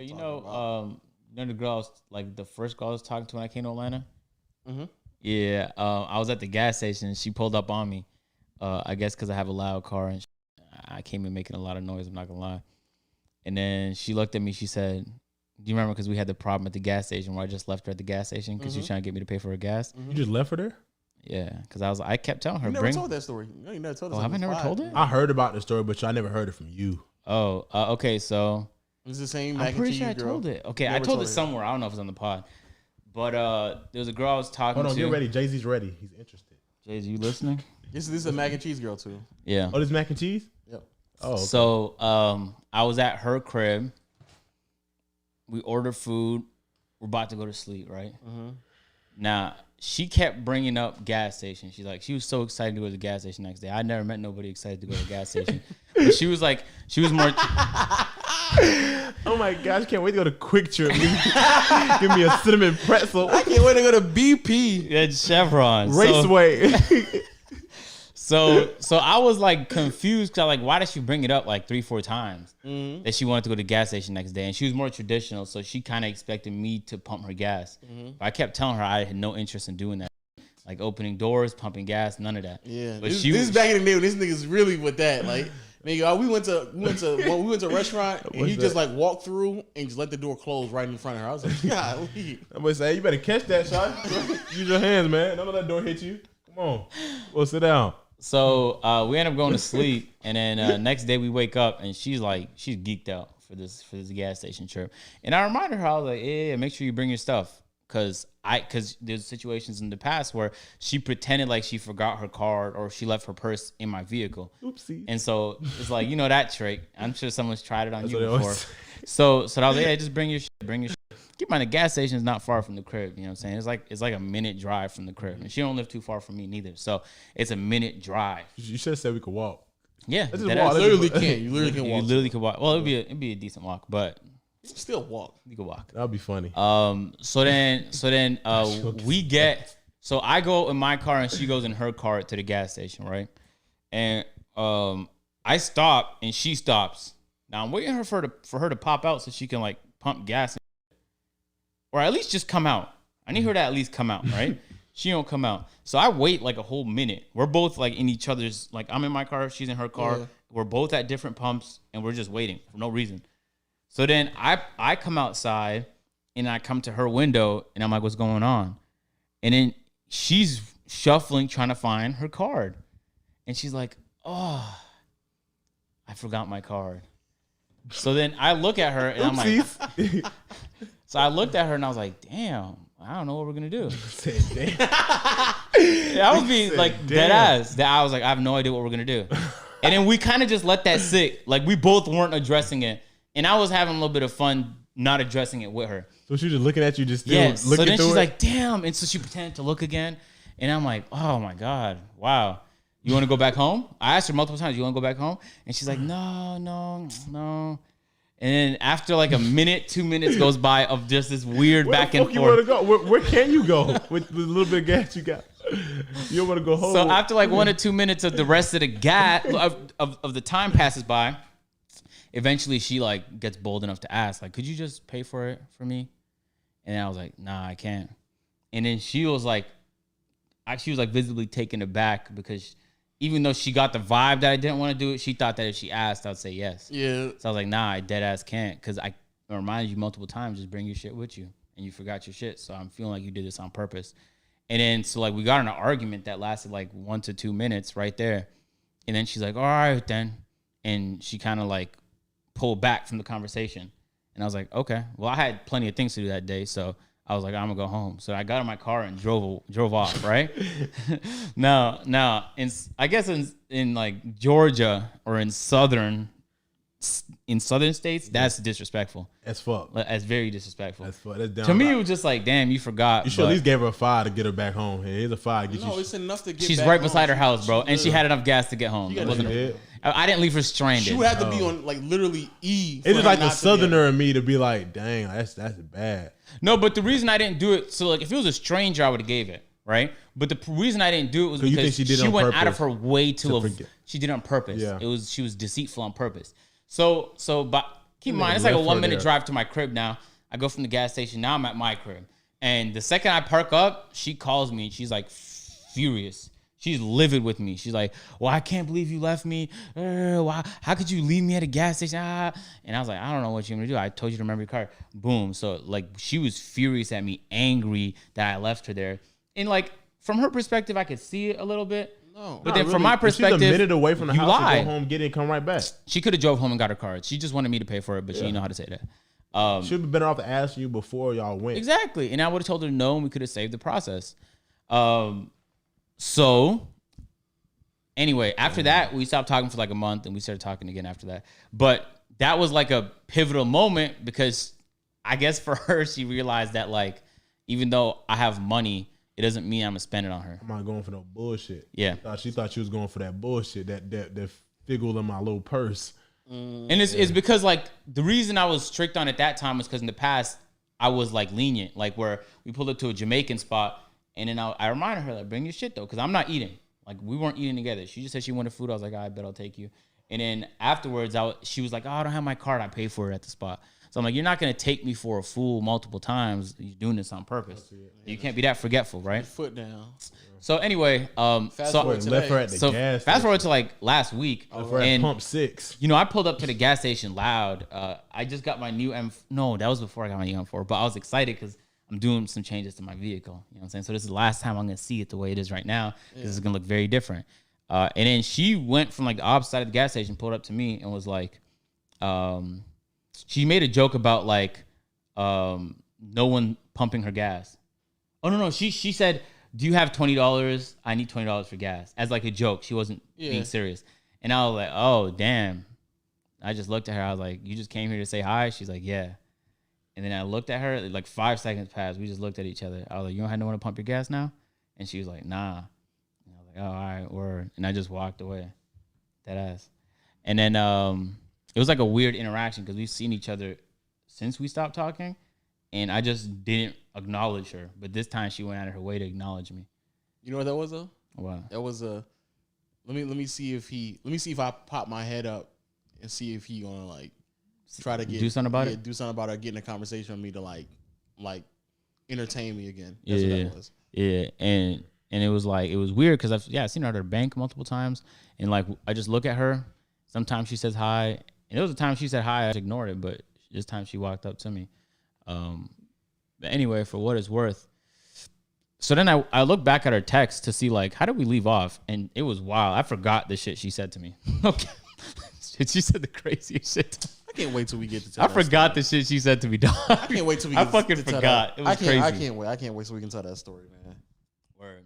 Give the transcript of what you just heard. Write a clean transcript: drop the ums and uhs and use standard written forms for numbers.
Yeah, the girl I was, like the first girl I was talking to when I came to Atlanta. Mm-hmm. Yeah, I was at the gas station. She pulled up on me. I guess because I have a loud car and I came in making a lot of noise. I'm not gonna lie. And then she looked at me. She said, "Do you remember? Because we had the problem at the gas station where I just left her at the gas station because she was trying to get me to pay for her gas." Mm-hmm. You just left her there? Yeah, because I kept telling her. You never told that story. No, you never told us. Oh, have I never told it? I heard about the story, but I never heard it from you. Oh, okay. So it's the same. I'm pretty sure I told it. Okay, I told it somewhere. I don't know if it's on the pod. But there was a girl I was talking to. Hold on, get ready. Jay-Z's ready. He's interested. Jay-Z, you listening? This is a mac and cheese girl too. Yeah. Oh, this mac and cheese? Yep. Oh. Okay. So I was at her crib. We ordered food. We're about to go to sleep, right? Mm-hmm. Now, she kept bringing up gas station. She was so excited to go to the gas station next day. I never met nobody excited to go to the gas station. But she was more... Oh my gosh, can't wait to go to Quick Trip. Give me a cinnamon pretzel. I can't wait to go to BP. Yeah, Chevron. Raceway. So I was like confused because like, why did she bring it up like 3-4 times that she wanted to go to the gas station next day? And she was more traditional, so she kind of expected me to pump her gas. But I kept telling her I had no interest in doing that, like opening doors, pumping gas, none of that. Yeah, but this is back in the day when this nigga's really with that. Like, nigga, we went to a restaurant and he just like walked through and just let the door close right in front of her. I was like, golly. I'm gonna say, you better catch that shot. Use your hands, man. Don't let that door hit you. Come on. Well, sit down. So we end up going to sleep, and then next day we wake up, and she's geeked out for this gas station trip. And I reminded her, I was like, yeah, make sure you bring your stuff, because there's situations in the past where she pretended like she forgot her card or she left her purse in my vehicle. Oopsie. And so it's like, that trick. I'm sure someone's tried it on you before. So I was like, yeah, just bring your shit. Keep in mind, the gas station is not far from the crib. You know what I'm saying? It's like a minute drive from the crib. And she don't live too far from me neither. So it's a minute drive. You should have said we could walk. Yeah. You literally can. You literally can walk. You literally can walk. Well, it'd be a decent walk, but still walk. You can walk. That'd be funny. So then I go in my car and she goes in her car to the gas station, right? And I stop and she stops. Now I'm waiting for her to pop out so she can like pump gas. Or at least just come out. I need her to at least come out, right? She don't come out. So I wait like a whole minute. We're both like in each other's, like I'm in my car, she's in her car. Yeah. We're both at different pumps and we're just waiting for no reason. So then I come outside and I come to her window and I'm like, what's going on? And then she's shuffling, trying to find her card. And she's like, oh, I forgot my card. So then I look at her and I'm like... So I looked at her and I was like, damn, I don't know what we're going to do. I was being like dead ass. I was like, I have no idea what we're going to do. And then we kind of just let that sit. Like we both weren't addressing it. And I was having a little bit of fun not addressing it with her. So she was just looking at you, just still looking through it? So then she's like, damn. And so she pretended to look again. And I'm like, oh my God, wow. You want to go back home? I asked her multiple times, you want to go back home? And she's like, no. And then after like a minute, 2 minutes goes by of just this weird back and forth. Where the fuck you want to go? Where can you go with the little bit of gas you got? You don't want to go home. So after like 1 or 2 minutes of the rest of the gas of the time passes by, eventually she like gets bold enough to ask, like, could you just pay for it for me? And I was like, nah, I can't. And then she was like visibly taken aback because even though she got the vibe that I didn't want to do it, she thought that if she asked, I'd say yes. Yeah. So I was like, nah, I dead ass can't, because I reminded you multiple times, just bring your shit with you, and you forgot your shit. So I'm feeling like you did this on purpose. And then so like we got in an argument that lasted like 1 to 2 minutes right there. And then she's like, all right then. And she kind of like pulled back from the conversation. And I was like, okay. Well, I had plenty of things to do that day, so I was like, I'm gonna go home. So I got in my car and drove off, right? Now, I guess in like Georgia or in southern states, that's disrespectful. As fuck. That's very disrespectful. That's fuck. That's down. To me, it was just like, damn, you forgot. You should at least give her a $5 to get her back home. Here's a $5 to get you. No, it's enough to get. She's back right home. beside her house, bro, and she had enough gas to get home. I didn't leave her stranded. She would have to be on like literally E. It's just like the southerner in me to be like, dang, that's bad. No, but the reason I didn't do it, so like if it was a stranger, I would have gave it, right? But the reason I didn't do it was because she went out of her way to she did it on purpose. Yeah. She was deceitful on purpose. So but keep in mind, it's like a 1 minute drive to my crib now. I go from the gas station. Now I'm at my crib. And the second I park up, she calls me. She's like furious. She's livid with me. She's like, well, I can't believe you left me. Why? How could you leave me at a gas station? And I was like, I don't know what you're going to do. I told you to remember your car. Boom. So, like, she was furious at me, angry that I left her there. And, like, from her perspective, I could see it a little bit. No. But then really, from my perspective, she's a minute away from the house to go home, get it, and come right back. She could have drove home and got her card. She just wanted me to pay for it, but she didn't know how to say that. She'd be better off to ask you before y'all went. Exactly. And I would have told her no, and we could have saved the process. So, anyway, after that, we stopped talking for like a month, and we started talking again after that. But that was like a pivotal moment because I guess for her, she realized that, like, even though I have money, it doesn't mean I'm going to spend it on her. I'm not going for no bullshit. Yeah. She thought she was going for that bullshit, that figgle in my little purse. And it's because, like, the reason I was strict on it that time was because in the past, I was, like, lenient. Like, where we pulled up to a Jamaican spot, and then I reminded her, like, bring your shit, though, because I'm not eating. Like, we weren't eating together. She just said she wanted food. I was like, I bet I'll take you. And then afterwards, she was like, oh, I don't have my card. I paid for it at the spot. So I'm like, you're not going to take me for a fool multiple times. You're doing this on purpose. You can't be that forgetful, right? Foot down. So anyway, fast forward to like last week. And Pump 6. You know, I pulled up to the gas station loud. I just got my new No, that was before I got my new M4. But I was excited because I'm doing some changes to my vehicle. You know what I'm saying? So this is the last time I'm going to see it the way it is right now. This is going to look very different. And then she went from like the opposite side of the gas station, pulled up to me and was like, she made a joke about like no one pumping her gas. Oh, no. She said, do you have $20? I need $20 for gas. As like a joke. She wasn't being serious. And I was like, oh, damn. I just looked at her. I was like, you just came here to say hi? She's like, yeah. And then I looked at her, like 5 seconds passed. We just looked at each other. I was like, you don't have no one to pump your gas now? And she was like, nah. And I was like, oh, all right, word. And I just walked away. That ass. And then it was like a weird interaction because we've seen each other since we stopped talking. And I just didn't acknowledge her. But this time she went out of her way to acknowledge me. You know what that was, though? What? That was let me see if I pop my head up and see if he gonna like try to do something about it. Do something about it. Get in a conversation with me to like entertain me again. That's what that was. Yeah, and it was like it was weird because I've seen her at her bank multiple times, and like I just look at her. Sometimes she says hi, and it was a time she said hi. I just ignored it, but this time she walked up to me. But anyway, for what it's worth. So then I look back at her text to see like how did we leave off, and it was wild. I forgot the shit she said to me. Okay. She said the craziest shit. I can't wait till we get to tell I forgot the shit she said to me, dog. I can't wait till we get I fucking forgot. It was crazy. I can't wait. I can't wait so we can tell that story, man. Word.